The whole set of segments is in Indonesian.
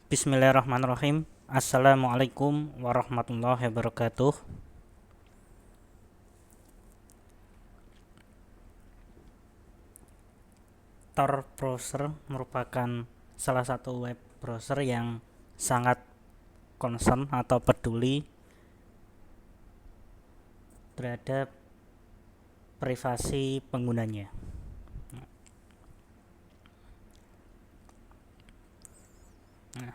Bismillahirrahmanirrahim. Assalamualaikum warahmatullahi wabarakatuh. Tor browser merupakan salah satu web browser yang sangat concern atau peduli terhadap privasi penggunanya. Nah,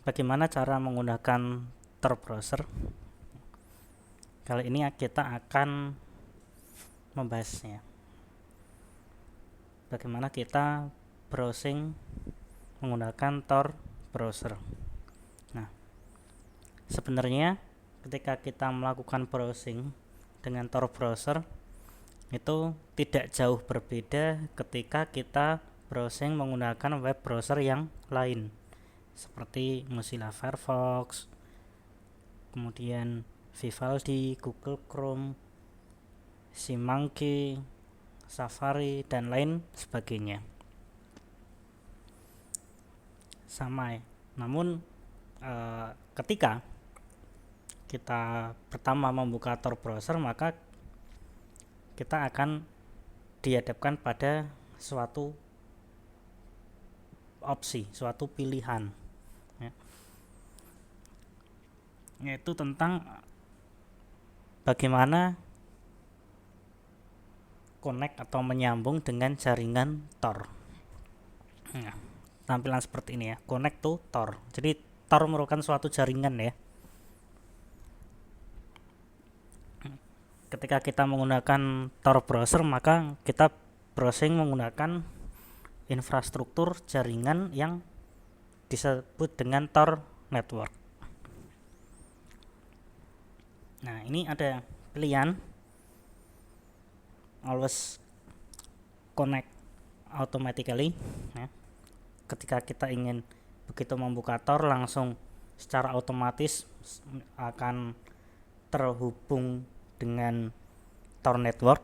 bagaimana cara menggunakan Tor browser? Kali ini kita akan membahasnya. Bagaimana kita browsing menggunakan Tor browser. Nah, sebenarnya ketika kita melakukan browsing dengan Tor browser itu tidak jauh berbeda ketika kita browsing menggunakan web browser yang lain seperti Mozilla Firefox, kemudian Vivaldi, Google Chrome, SeaMonkey, Safari, dan lain sebagainya. Sama ya. Namun ketika kita pertama membuka Tor browser, maka kita akan dihadapkan pada suatu opsi, suatu pilihan, ya, yaitu tentang bagaimana connect atau menyambung dengan jaringan Tor. Nah, tampilan seperti ini ya, connect to Tor. Jadi Tor merupakan suatu jaringan ya. Ketika kita menggunakan Tor browser, maka kita browsing menggunakan infrastruktur jaringan yang disebut dengan Tor network. Nah, ini ada pilihan always connect automatically ya. Ketika kita ingin begitu membuka Tor langsung secara otomatis akan terhubung dengan Tor network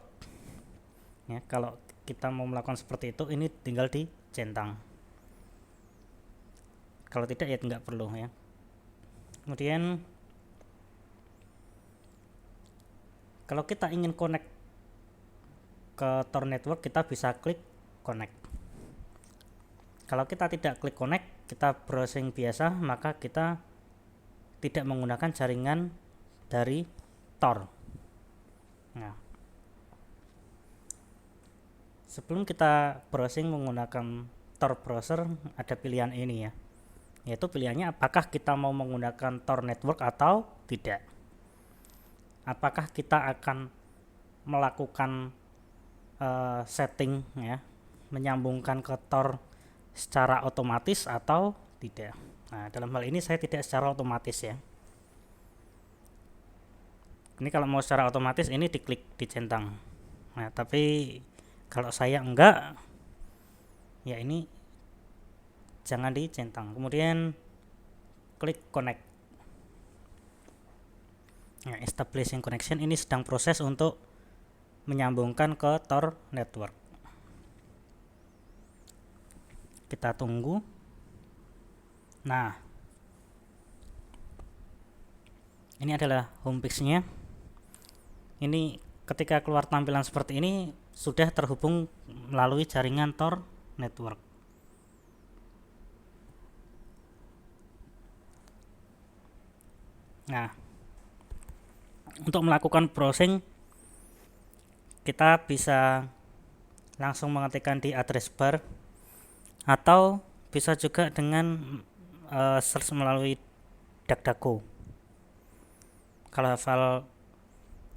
ya. Kalau kita mau melakukan seperti itu, ini tinggal dicentang. Kalau tidak ya nggak perlu ya. Kemudian kalau kita ingin connect ke Tor network, kita bisa klik connect. Kalau kita tidak klik connect, kita browsing biasa, maka kita tidak menggunakan jaringan dari Tor. Nah, sebelum kita browsing menggunakan Tor browser, ada pilihan ini ya, yaitu pilihannya apakah kita mau menggunakan Tor network atau tidak. Apakah kita akan melakukan setting ya, menyambungkan ke Tor secara otomatis atau tidak. Nah, dalam hal ini saya tidak secara otomatis ya. Ini kalau mau secara otomatis ini diklik dicentang. Nah, tapi kalau saya enggak, ya ini jangan dicentang. Kemudian klik connect. Nah, establishing connection ini sedang proses untuk menyambungkan ke Tor network. Kita tunggu. Nah, ini adalah homepage-nya. Ini ketika keluar tampilan seperti ini sudah terhubung melalui jaringan Tor network. Nah, untuk melakukan browsing kita bisa langsung mengetikkan di address bar atau bisa juga dengan search melalui DuckDuckGo. Kalau hafal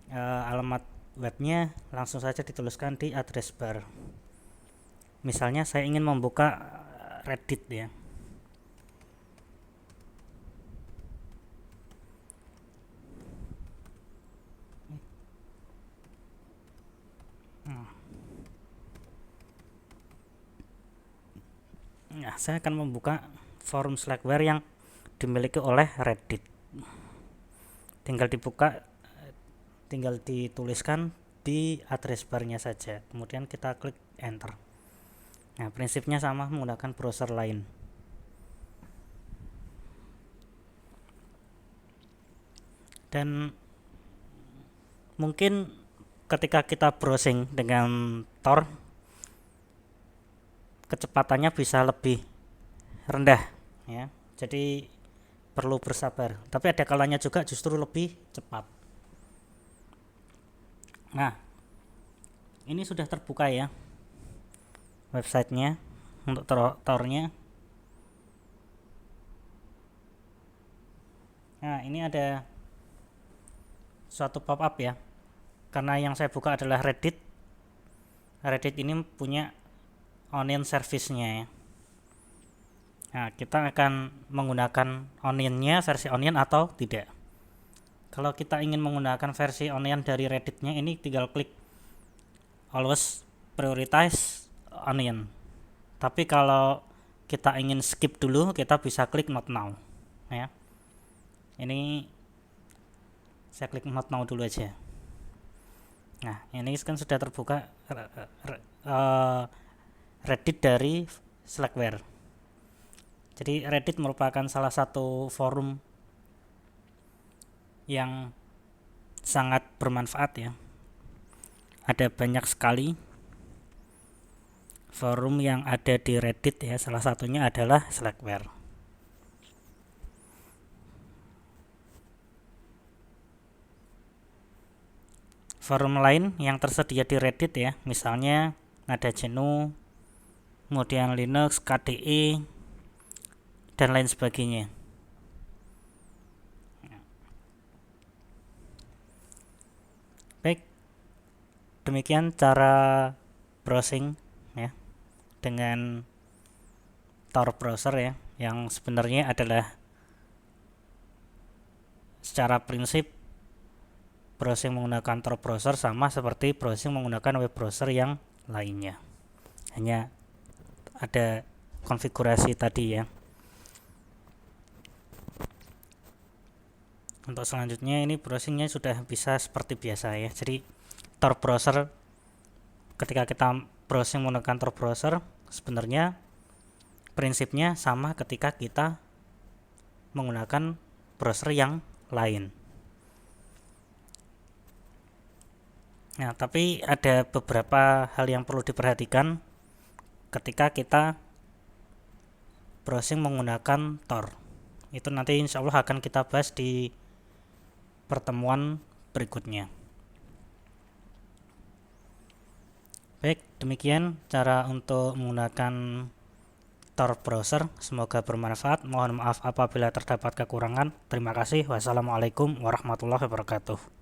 alamat webnya, langsung saja dituliskan di address bar. Misalnya saya ingin membuka Reddit ya. Nah, saya akan membuka forum Slackware yang dimiliki oleh Reddit. Tinggal dibuka, tinggal dituliskan di address barnya saja, kemudian kita klik enter. Nah, prinsipnya sama menggunakan browser lain. Dan mungkin ketika kita browsing dengan Tor, kecepatannya bisa lebih rendah ya. Jadi perlu bersabar. Tapi ada kalanya juga justru lebih cepat. Nah, ini sudah terbuka ya websitenya untuk Tor-nya. Nah, ini ada suatu pop-up ya. Karena yang saya buka adalah Reddit. Reddit ini punya Onion service-nya ya. Nah, kita akan menggunakan Onion-nya, versi Onion atau tidak. Kalau kita ingin menggunakan versi Onion dari Reddit-nya, ini tinggal klik always prioritize Onion. Tapi kalau kita ingin skip dulu, kita bisa klik not now ya. Ini saya klik not now dulu aja. Nah, ini kan sudah terbuka Reddit dari Slackware. Jadi Reddit merupakan salah satu forum yang sangat bermanfaat ya. Ada banyak sekali forum yang ada di Reddit ya, salah satunya adalah Slackware. Forum lain yang tersedia di Reddit ya, misalnya ada GNU, kemudian Linux, KDE, dan lain sebagainya. Baik, demikian cara browsing ya dengan Tor browser ya, yang sebenarnya adalah secara prinsip browsing menggunakan Tor browser sama seperti browsing menggunakan web browser yang lainnya. Hanya ada konfigurasi tadi ya. Untuk selanjutnya ini browsingnya sudah bisa seperti biasa ya. Jadi Tor browser, ketika kita browsing menggunakan Tor browser, sebenarnya prinsipnya sama ketika kita menggunakan browser yang lain. Nah, tapi ada beberapa hal yang perlu diperhatikan ketika kita browsing menggunakan Tor. Itu nanti insya Allah akan kita bahas di pertemuan berikutnya. Baik, demikian cara untuk menggunakan Tor browser. Semoga bermanfaat. Mohon maaf apabila terdapat kekurangan. Terima kasih. Wassalamualaikum warahmatullahi wabarakatuh.